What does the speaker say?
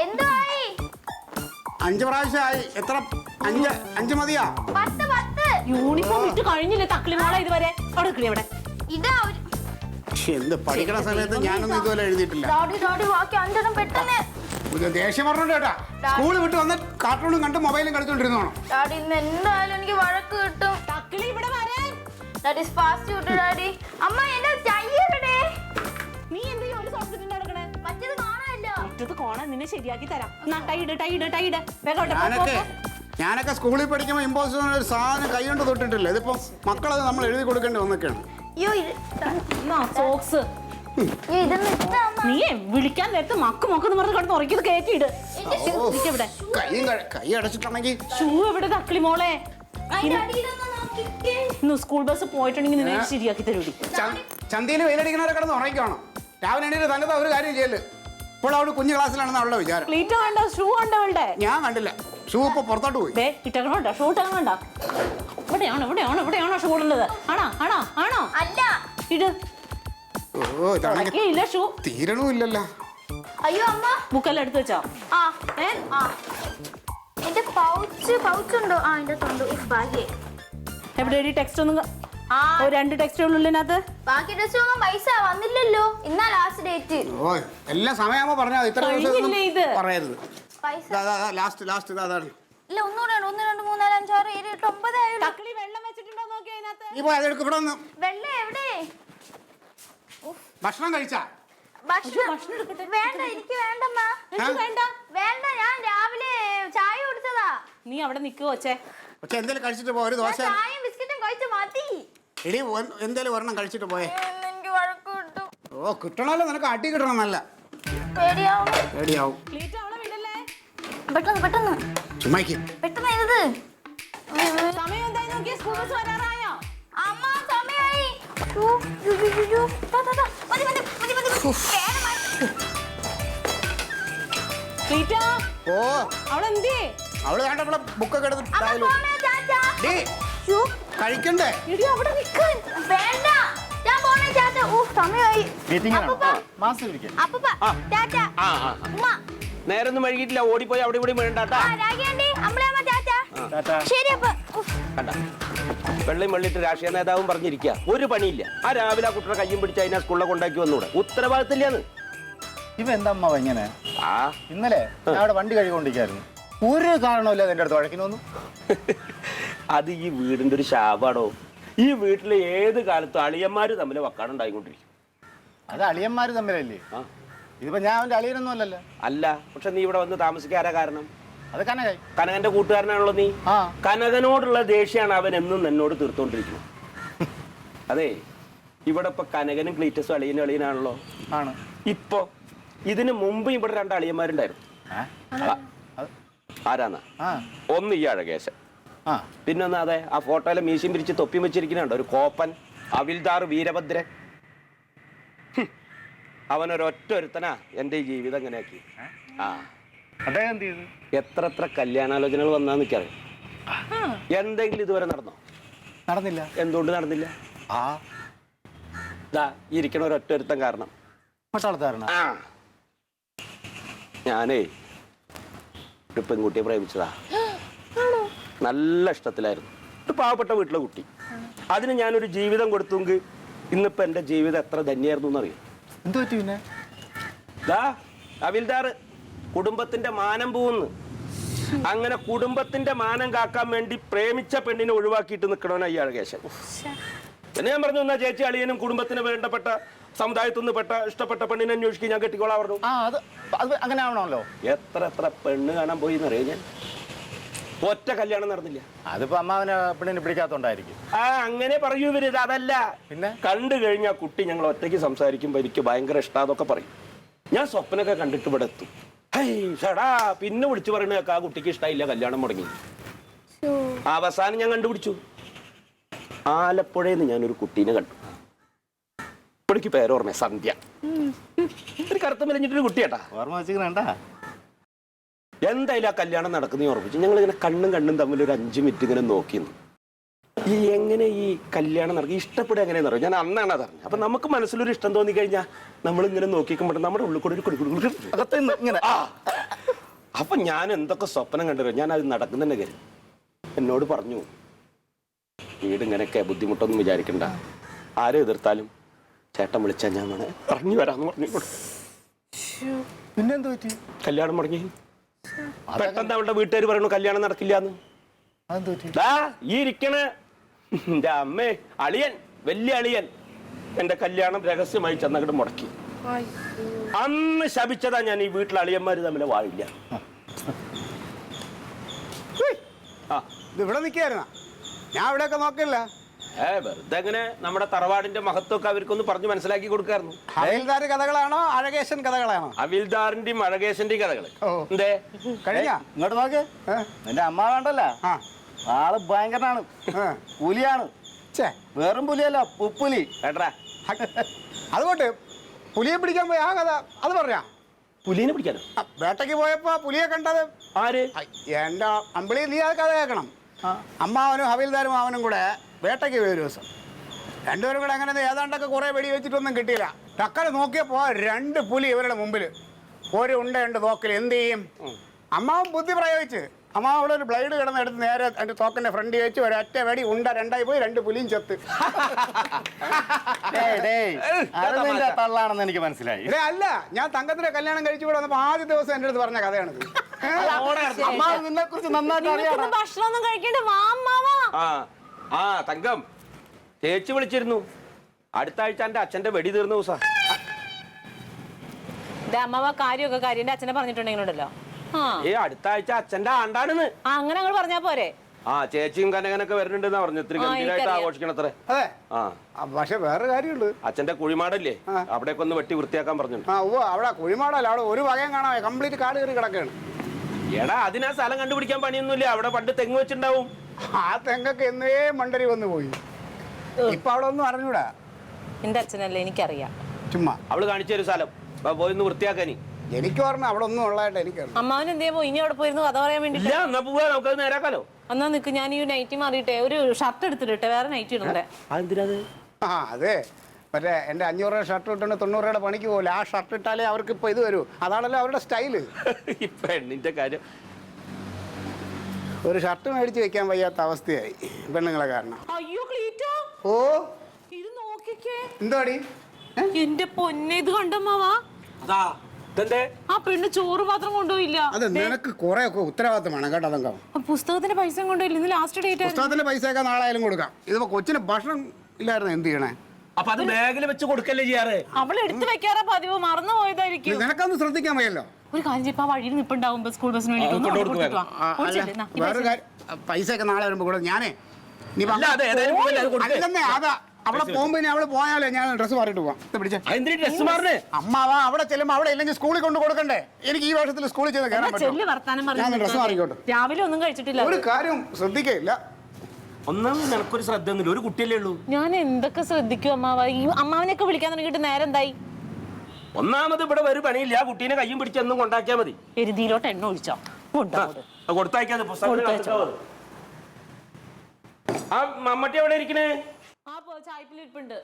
എന്തായി? 5 പ്രാവശ്യമായി. എത്ര? 5 മതിയാ? 10. യൂണിഫോം ഇട്ട് കഴിഞ്ഞില്ലേ തക്ലിമോളെ ഇതുവരെ? അവിടെ കിളി അവിടെ. ഇതാ എന്ത് പഠിക്കണ സമയത്ത് ഞാനൊന്നും ഇതുപോലെ എഴുതിയിട്ടില്ല. ബാക്കി 5 പെട്ടെന്ന്. ദേഷ്യം പറഞ്ഞോണ്ട് കേട്ടാ. സ്കൂളിൽ വിട്ട് വന്ന് കാർട്ടൂണും കണ്ട് മൊബൈലും കളിച്ചോണ്ടിരുന്നോണോ? ഡാഡി ഇന്ന് എന്തായാലും എനിക്ക് വഴക്ക് കിട്ടും. തക്ലി ഇവിടെ വരാൻ. That is fast കിട്ടും ഡാഡി. അമ്മ എന്റെ ടൈയറടെ. നീ എന്ത് ഒരു സോക്സിന്റെ നടക്കണേ? മറ്റേത് കാണാനില്ല. മറ്റേത് കോണ നിന്നെ ശരിയാക്കി തരാം. ടൈഡ് ഞാനൊക്കെ സ്കൂളിൽ പഠിക്കുമ്പോൾ ഇമ്പോസിബിൾ ഒരു സാധനം കൈ കൊണ്ട് തൊട്ടിട്ടില്ല. ഇതിപ്പോ മക്കളത് നമ്മൾ എഴുതി കൊടുക്കേണ്ടി വന്നൊക്കെയാണ്. സോക്സ് നീ വിളിക്കാൻ നേരത്തെ മക്കെന്ന് പറഞ്ഞ് കിടന്ന് ഉറക്കിയത് കയറ്റിയിട്. കൈ അടച്ചിട്ടുണ്ടെങ്കിൽ ഷൂ എവിടെ തക്കളി മോളെ? ഇന്ന് സ്കൂൾ ബസ് പോയിട്ടുണ്ടെങ്കിൽ നിന്നെ ശരിയാക്കി തരൂടി. ചന്തയിൽ വെയിലടിക്കണവരെ കിടന്ന് ഉറങ്ങിക്കണം. രാവിലെ എണീറ്റ് തന്നതാ ഒരു കാര്യം ചെയ്യല്. ഇപ്പോൾ അവിടെ കുഞ്ഞു ക്ലാസ്സിലാണെന്ന് അവളുടെ വിചാരം. ക്ലീറ്റ് കണ്ടോ? ഷൂ കണ്ടോ അവളുടെ? ഞാൻ കണ്ടില്ല. ഷൂ ഇപ്പൊ പുറത്തോട്ട് പോയി. ഇട്ടേക്കണോട്ടോ? ഷൂ ഇട്ടേക്കണോണ്ടോ? ഇവിടെയാണോ ഷൂ ഉള്ളത്? ആണോ? അല്ല. ഇട്. ഇല്ല ഷൂ തീരണമില്ലല്ലോ. അയ്യോ അമ്മ ബുക്കെല്ലാം എടുത്ത് വെച്ചോ? എന്റെ പൗച്ച് ഉണ്ടോ? എന്റെ തൊണ്ടു ഭാഗ്യേ. എവിടെ ടെക്സ്റ്റ് ഒന്നും? 2 ടെക്സ്റ്റേ ഉള്ളൂ ഇതിനകത്ത്. ബാക്കി ടെസ്റ്റ് ഒന്നും പൈസ വന്നില്ലല്ലോ. ഇന്നാ ലാസ്റ്റ് ഡേറ്റ്. എല്ലാം സമയമാകുമ്പോ പറഞ്ഞാൽ ഇത്ര പറയരുത്. പൈസ ലാസ്റ്റ് അതാണ്. ഇല്ല, 1 2 3 4 5 6 7 8 9 ആയി. തക്കളി വെള്ളം വെച്ചിട്ടുണ്ടോ നോക്കി അതിനകത്ത്? നീ പോയി അതെടുക്ക്. ഇവിടെ വന്ന് വെള്ളം എവിടെ? ഭക്ഷണം കഴിച്ചാ? വേണ്ട, എനിക്ക് വേണ്ടമ്മ. വേണ്ട, ഞാൻ രാവിലെ ചായ കുടിച്ചതാ. നീ അവിടെ നിൽക്കുവോ? പക്ഷെ എന്തേലും കഴിച്ചിട്ട് പോ. ഒരു ദോശ ചായയും ബിസ്ക്കറ്റും കഴിച്ചു മതി. എടി എന്തേലും ഒരെണ്ണം കഴിച്ചിട്ട് പോയേ. എനിക്ക് വഴക്ക് കിട്ടും. കിട്ടണല്ലോ. നിനക്ക് അടി കിട്ടണം. നല്ല പേടിയാവും. പെട്ടെന്ന് ചുമ്മാക്കി പെട്ടെന്ന് എഴുത്. സമയം എന്തായി നോക്കിയ? School bus വരാറായോ? അമ്മ സമയായി. അവള് വേണ്ട ബുക്കൊക്കെ എടുത്ത് കഴിക്കണ്ടേ? വേണ്ട, ഞാൻ പോണേ ചാച്ച. സമയായി. നേരൊന്നും വൈകിട്ടില്ല. ഓടിപ്പോയി അവിടെ ഇവിടെ വേണ്ടാട്ടാ. വെള്ളം വെള്ളിട്ട് രാഷ്ട്രീയ നേതാവും പറഞ്ഞിരിക്കുക. ഒരു പണിയില്ല. രാവിലെ ആ കുട്ടിയുടെ കയ്യും പിടിച്ച് അതിനെ സ്കൂളിൽ കൊണ്ടാക്കി വന്നൂടെ? ഉത്തരവാദിത്തമില്ലാന്ന്. ഇവ എന്താ അമ്മ ഇങ്ങനെ? ഇന്നലെ ഞാൻ അവിടെ വണ്ടി കഴുകൊണ്ടിരിക്കായിരുന്നു. ഒരു കാരണമില്ല എന്റെ അടുത്ത് വഴക്കിനൊന്നും. അത് ഈ വീടിന്റെ ഒരു ശാപാടോ. ഈ വീട്ടിലെ ഏത് കാലത്തും അളിയന്മാര് തമ്മിൽ വക്കാടുണ്ടായിക്കൊണ്ടിരിക്കും. അത് അളിയന്മാര് തമ്മിലല്ലേ? ഇതിപ്പോ ഞാൻ അവന്റെ അളിയനൊന്നും അല്ലല്ലോ. അല്ല, പക്ഷെ നീ ഇവിടെ വന്ന് താമസിക്കാരാ കാരണം? അത് കനകായി. കനകന്റെ കൂട്ടുകാരനാണല്ലോ നീ. കനകനോടുള്ള ദേഷ്യാണ് അവൻ എന്നും എന്നോട് തീർത്തോണ്ടിരിക്കുന്നത്. അതെ, ഇവിടെ ഇപ്പൊ കനകനും ക്ലീറ്റസും അളിയനാണല്ലോ. ആണ്. ഇപ്പൊ ഇതിന് മുമ്പ് ഇവിടെ 2 അളിയന്മാരുണ്ടായിരുന്നു. ആരാന്നാ? ഒന്ന് ഈ അഴകേശൻ, പിന്നൊന്ന് അതെ ആ ഫോട്ടോയിലെ മീശയും പിരിച്ച് തൊപ്പിയും വെച്ചിരിക്കുന്നുണ്ട് ഒരു കോപ്പൻ അവിൽദാർ വീരഭദ്രൻ. അവനൊരൊറ്റ ഒരുത്തനാ എന്റെ ഈ ജീവിതം എങ്ങനെയാക്കി. എത്ര കല്യാണാലോചനകൾ വന്നാന്ന് എനിക്കറിയാം. എന്തെങ്കിലും ഇതുവരെ നടന്നോ? നടന്നില്ല. എന്തുകൊണ്ട് നടന്നില്ല? ഇരിക്കണ ഒരൊറ്റ ഒരുത്തൻ കാരണം. ഞാനേ ഒരു പെൺകുട്ടിയെ പ്രേമിച്ചതാ. നല്ല ഇഷ്ടത്തിലായിരുന്നു. ഒരു പാവപ്പെട്ട വീട്ടിലെ കുട്ടി. അതിന് ഞാനൊരു ജീവിതം കൊടുത്തെങ്കിൽ ഇന്നിപ്പോ എന്റെ ജീവിതം എത്ര ധന്യായിരുന്നു എന്നറിയാം. എന്ത് പറ്റി പിന്നെ? അവിൽദാർ കുടുംബത്തിന്റെ മാനം പോകുന്നു. അങ്ങനെ കുടുംബത്തിന്റെ മാനം കാക്കാൻ വേണ്ടി പ്രേമിച്ച പെണ്ണിനെ ഒഴിവാക്കിയിട്ട് നിൽക്കണോന്നാ ഈ അഴകേശൻ. പിന്നെ ഞാൻ പറഞ്ഞു, എന്നാ ചേച്ചി അളിയനും കുടുംബത്തിന് വേണ്ടപ്പെട്ട സമുദായത്തിൽ നിന്ന് ഇഷ്ടപ്പെട്ട പെണ്ണിനെ അന്വേഷിക്കും, ഞാൻ കെട്ടിക്കോളാ പറഞ്ഞു. അങ്ങനെ ആവണല്ലോ. എത്ര പെണ്ണ് കാണാൻ പോയി എന്നറിയാം ഞാൻ. ഒറ്റ കല്യാണം നടന്നില്ല. അതിപ്പോ അമ്മാവനെ പെണ്ണിനെ പിടിക്കാത്തോണ്ടായിരിക്കും. അങ്ങനെ പറയൂ ഇവര്. അതല്ല, പിന്നെ കണ്ടു കഴിഞ്ഞാൽ കുട്ടി ഞങ്ങൾ ഒറ്റയ്ക്ക് സംസാരിക്കുമ്പോ എനിക്ക് ഭയങ്കര ഇഷ്ടാതൊക്കെ പറയും. ഞാൻ സ്വപ്നൊക്കെ കണ്ടിട്ട് ഇവിടെ എത്തും. പിന്നെ വിളിച്ചു പറയണ ആ കുട്ടിക്ക് ഇഷ്ടമായില്ല, കല്യാണം മുടങ്ങി. അവസാനം ഞാൻ കണ്ടുപിടിച്ചു. ആലപ്പുഴയിൽ ഞാനൊരു കുട്ടീനെ കണ്ടു. ഇപ്പോഴേക്ക് പേരോർമ്മ സന്ധ്യ. ഒരു കറുത്ത മെലിഞ്ഞിട്ടൊരു കുട്ടിയാട്ടാ. ഓർമ്മ വെച്ചിട്ടാ. എന്തായാലും ആ കല്യാണം നടക്കുന്ന ഉറപ്പിച്ചു. ഞങ്ങളിങ്ങനെ കണ്ണും തമ്മിൽ ഒരു 5 മിനിറ്റ് ഇങ്ങനെ നോക്കിയിരുന്നു. ഈ എങ്ങനെ ഈ കല്യാണം നടക്കും ഇഷ്ടപ്പെടുക എങ്ങനെയാന്ന് അറിയാം. ഞാൻ അന്നാണ് അതറിഞ്ഞത്. അപ്പൊ നമുക്ക് മനസ്സിലൊരു ഇഷ്ടം തോന്നി കഴിഞ്ഞാൽ നമ്മളിങ്ങനെ നോക്കിക്കുമ്പോൾ നമ്മുടെ ഉള്ളിൽ കൂടെ ഒരു അകത്ത് ഇങ്ങനെ അപ്പൊ ഞാൻ എന്തൊക്കെ സ്വപ്നം കണ്ടു. ഞാൻ അത് നടക്കുന്നെന്നെ കരുതി. എന്നോട് പറഞ്ഞു, വീട് ഇങ്ങനെയൊക്കെ ബുദ്ധിമുട്ടൊന്നും വിചാരിക്കണ്ട, ആരും എതിർത്താലും ചേട്ടൻ വിളിച്ചാൽ ഞാൻ വേണേ ഇറങ്ങി വരാന്ന് പറഞ്ഞു. പിന്നെന്ത് പറ്റി? കല്യാണം മുടങ്ങി. പെട്ടെന്ന് അവളുടെ വീട്ടുകാർ പറയണു കല്യാണം നടക്കില്ലാന്ന്. അതെന്ത് പറ്റി? ഈ ഇരിക്കണ എന്റെ അമ്മേ, അളിയൻ, വലിയ അളിയൻ എന്റെ കല്യാണം രഹസ്യമായി ചെന്നങ്ങോട്ട് മുടക്കി. അന്ന് ശപിച്ചതാ ഞാൻ ഈ വീട്ടിലെ അളിയന്മാര് തമ്മിലെ വാഴില്ല. ഇത് ഇവിടെ നിൽക്കായിരുന്ന ഞാൻ ഇവിടെയൊക്കെ നോക്കില്ല. വെറുതെ അങ്ങനെ നമ്മുടെ തറവാടിന്റെ മഹത്വമൊക്കെ അവർക്കൊന്ന് പറഞ്ഞു മനസ്സിലാക്കി കൊടുക്കായിരുന്നു. ഹവിൽദാർ കഥകളാണോ അഴകേശൻ കഥകളാണോ? ഹവിൽദാറിന്റെയും അഴകേശന്റെയും കഥകള്. എന്തേ കഴിഞ്ഞ ഇങ്ങോട്ട് നോക്ക്. നിന്റെ അമ്മ വേണ്ടല്ല, ആള് ഭയങ്കരനാണ്, പുലിയാണ്. വെറും പുലിയല്ല, പുപ്പുലി. കേട്ടാ, അതുകൊണ്ട് പുലിയെ പിടിക്കാൻ പോയി ആ കഥ അത് പറഞ്ഞ. പുലിനെ പിടിക്കാനോ? വേട്ടയ്ക്ക് പോയപ്പോ പുലിയെ കണ്ടത് ആര്? എന്റെ അമ്പിളി, നീ ആ കഥ കേൾക്കണം. അമ്മാവനും ഹവിൽദാരും അവനും കൂടെ വേട്ടയ്ക്ക് പോയ ഒരു ദിവസം. രണ്ടുപേരും കൂടെ അങ്ങനെ ഏതാണ്ടൊക്കെ കുറെ വെടി വെച്ചിട്ടൊന്നും കിട്ടിയില്ല. ടക്കര നോക്കിയപ്പോ 2 പുലി ഇവരുടെ മുമ്പിൽ. ഒരു ഉണ്ടയുണ്ട് തോക്കിൽ. എന്ത് ചെയ്യും? അമ്മാവൻ ബുദ്ധി പ്രയോഗിച്ച് അമ്മാവൻ അവിടെ ഒരു ബ്ലേഡ് കിടന്ന് എടുത്ത് നേരെ എൻ്റെ തോക്കിന്റെ ഫ്രണ്ട് വെച്ച് ഒരൊറ്റ വെടി ഉണ്ട 2ആയി പോയി. 2 പുലിയും ചത്ത്. തള്ളാണെന്ന് എനിക്ക് മനസ്സിലായി. അല്ല, ഞാൻ തങ്കത്തിന്റെ കല്യാണം കഴിച്ചു കൂടെ വന്നപ്പോ ആദ്യ ദിവസം എൻ്റെ അടുത്ത് പറഞ്ഞ കഥയാണിത്. നിന്നെ കുറിച്ച് നന്നായിട്ട് അറിയാം. ഭക്ഷണം കഴിക്കേണ്ട വാ അമ്മാവാ. ആ തങ്കം, ചേച്ചി വിളിച്ചിരുന്നു. അടുത്ത ആഴ്ച എന്റെ അച്ഛന്റെ വെടി തീർന്ന ദിവസം. അമ്മാവ കാര്യമൊക്കെ കാര്യം എന്റെ അച്ഛനെ പറഞ്ഞിട്ടുണ്ടെങ്കിലുണ്ടല്ലോ. അടുത്ത ആഴ്ച അച്ഛന്റെ ആണ്ടാണെന്ന്. അങ്ങനെ അങ്ങോട്ട് പറഞ്ഞാ പോരെ. ചേച്ചിയും കനകനൊക്കെ വരുന്നുണ്ടെന്നാ പറഞ്ഞു. ഇത്തിരി ഗംഭീരമായിട്ട് ആഘോഷിക്കണത്രേ. അതെ, പക്ഷെ വേറെ കാര്യമുണ്ട്. അച്ഛന്റെ കുഴിമാടല്ലേ, അവിടേക്ക് ഒന്ന് വെട്ടി വൃത്തിയാക്കാൻ പറഞ്ഞു. അവിടെ കുഴിമാടല്ല, അവിടെ ഒരു വകയും കാണാൻ കംപ്ലീറ്റ് കാട് കയറി കിടക്കുകയാണ്. എടാ, അതിനാ സ്ഥലം കണ്ടുപിടിക്കാൻ പണിയൊന്നുമില്ല. അവിടെ പണ്ട് തെങ്ങ് വെച്ചിട്ടുണ്ടാവും. ആ തെങ്ങൊക്കെ എന്നേ മണ്ടരി വന്നു പോയി. ഇപ്പൊ അവിടെ ഒന്നും അറിഞ്ഞൂടാ. എന്റെ അച്ഛനല്ലേ, എനിക്കറിയാം. ചുമ്മാ അവള് കാണിച്ചൊരു സ്ഥലം പോയി ഒന്ന് വൃത്തിയാക്കാനി. എനിക്ക് പറഞ്ഞ അവിടെ ഒന്നും ഉള്ളതായിട്ട് എനിക്കറിയാം. അമ്മാവൻ എന്തേ പോയി? ഇനി അവിടെ പോയിരുന്നു കഥ പറയാൻ വേണ്ടി. എന്നാ പോവാ, നമുക്കത് നേരാക്കാലോ. എന്നാ നിക്ക്, ഞാൻ ഈ നൈറ്റി മാറിയിട്ടെ ഒരു ഷർട്ട് എടുത്തിട്ടെ, വേറെ നൈറ്റി ഇടണ്ടേ. അതെ, മറ്റേ എന്റെ 500 രൂപ ഷർട്ട് ഇട്ടുണ്ട് 90 രൂപയുടെ പണിക്ക് പോകില്ല. ആ ഷർട്ട് ഇട്ടാലേ അവർക്ക് ഇപ്പൊ ഇത് വരൂ. അതാണല്ലോ അവരുടെ സ്റ്റൈല്. പെണ്ണിന്റെ കാര്യം, ഒരു ഷർട്ട് മേടിച്ച് വെക്കാൻ വയ്യാത്ത അവസ്ഥയായി പെണ്ണുങ്ങളെ കാരണം. അയ്യോ ക്ലീറ്റോ, ഓ ഇത് നോക്കിക്കേ. എന്തോടി? എന്റെ പൊന്നെ, ഇത് കണ്ടമ്മാവാ. ആ പെണ്ണ് ചോറ് പാത്രം കൊണ്ടുപോയില്ല. അത് നിനക്ക് കുറെ ഒക്കെ ഉത്തരവാദിത്തമാണ് കേട്ടോ തങ്കം. പുസ്തകത്തിന്റെ പൈസ കൊണ്ടുപോയില്ല. ഇന്ന് ലാസ്റ്റ് ഡേറ്റ്. പുസ്തകത്തിന്റെ പൈസ ഒക്കെ നാളെ ആയാലും കൊടുക്കാം. ഇതിപ്പോ കൊച്ചിന് ഭക്ഷണം ഇല്ലായിരുന്നു, എന്ത് ചെയ്യണേ? അപ്പൊ അത് ബാഗിൽ വെച്ച് കൊടുക്കല്ലേ ചെയ്യാറ്? അവൾ എടുത്തു വെക്കാറാ പതിവ്, മറന്നു പോയതായിരിക്കും. നിനക്കൊന്ന് ശ്രദ്ധിക്കാൻ വയ്യല്ലോ. ഒരു കാര്യം ചെയ്യപ്പോ വഴിയിൽ നിപ്പുണ്ടാവുമ്പോ സ്കൂൾ ബസ്സിന് വേണ്ടി വേറെ കാര്യം, പൈസ ഒക്കെ നാളെ വരുമ്പോ കൂടെ ഞാനേ അല്ലെന്നേ അതാ അവിടെ പോകുമ്പോ അവള് പോയാലേ ഞാൻ ഡ്രസ്സ് മാറിയിട്ട് പോവാം. അമ്മാവാ അവിടെ ചെല്ലുമ്പോ അവിടെ ഇല്ലെങ്കിൽ സ്കൂളിൽ കൊണ്ട് കൊടുക്കണ്ടേ? എനിക്ക് ഈ വർഷത്തിൽ സ്കൂളിൽ ചെന്ന് കയറാൻ പറ്റും. ഞാൻ ഡ്രസ്സ് മാറിക്കോട്ടെ. രാവിലെ ഒന്നും കഴിച്ചിട്ടില്ല. ഒരു കാര്യം ശ്രദ്ധിക്കയില്ല. ഒന്നാമത് നിനക്കൊരു ശ്രദ്ധ ഒന്നുമില്ല, ഒരു കുട്ടിയല്ലേ ഉള്ളൂ. ഞാൻ എന്തൊക്കെ ശ്രദ്ധിക്കും അമ്മാവ. ഈ അമ്മാവനൊക്കെ വിളിക്കാൻ തുടങ്ങിയിട്ട് നേരം എന്തായി? ഒന്നാമത് ഇവിടെ ഒരു പണിയില്ല. ആ കുട്ടീനെ കയ്യും പിടിച്ചൊന്നും കൊണ്ടാക്കിയാൽ മതി. എരുതിയിലോട്ട് എണ്ണ ഒഴിച്ചോ, കൊടുത്തയക്കാതെ പുസ്തകം. ആ മമ്മട്ടി എവിടെ ഇരിക്കണേ? ആ ചായപ്പിലിരിപ്പുണ്ട്.